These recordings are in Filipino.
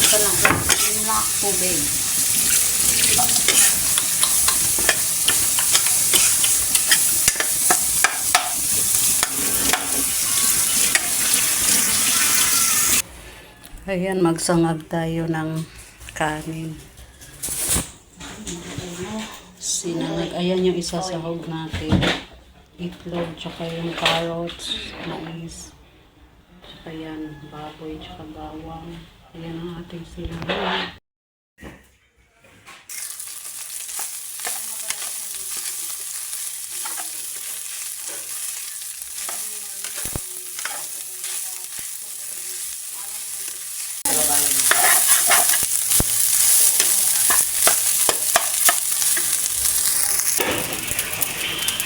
Ito lang. Yung lang tubig. Ayan, magsangag tayo ng kanin. Sinangag. Ayan yung isasahog natin. Itlog, tsaka yung carrots, mais. Tsaka yan, baboy, tsaka bawang. Ayan ang ating sinangag.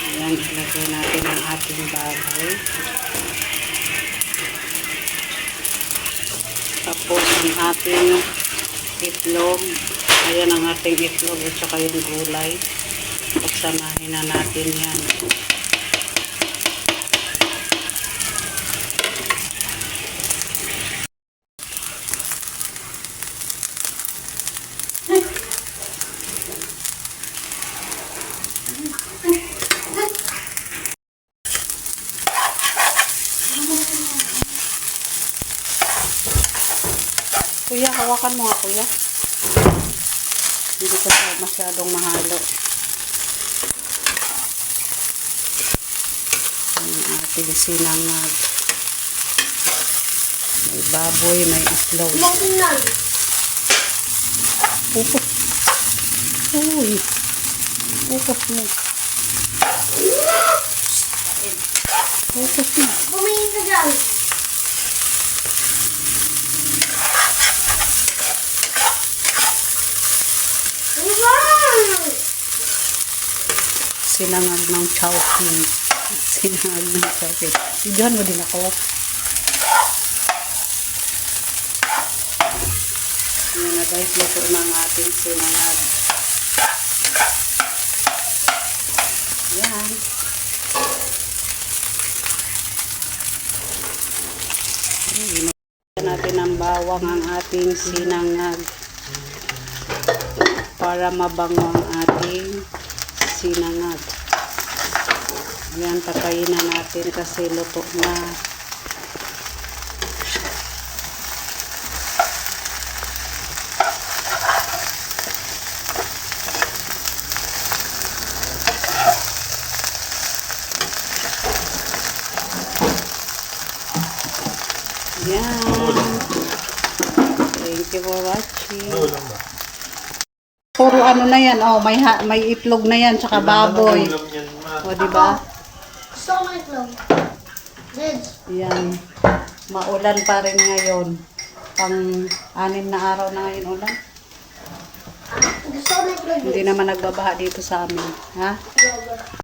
Ayan, ilagay natin ang ating baboy. Tapos ang ating itlog. Ayan ang ating itlog at saka yung gulay. Pagsamahin na natin yan. Kuya, hawakan mo nga kuya. Hindi ko masyadong mahalo. Ang ating sinangag. May baboy, may itlog. Pupos. Uy. Pupos mo. Pupos mo. Bumingin ka dyan. Sinangag ng chowking. Sinangag ng chowking. Videohan mo din ako. Ayan na guys, luto ng ating sinangag. Ayan. Ginagawa natin ng bawang ang ating sinangag para mabango ang ating sinangag. Yan, patayin na natin kasi luto na. Yan. Thank you for watching. Puro ano na yan, oh, may itlog na yan, tsaka baboy. O, diba? Gusto ko ng itlog. Dids. Yan. Maulan pa rin ngayon. Pang-6 na araw na ngayon ulan. Gusto ko ng itlog. Hindi naman nagbabaha dito sa amin. Ha? Itlog.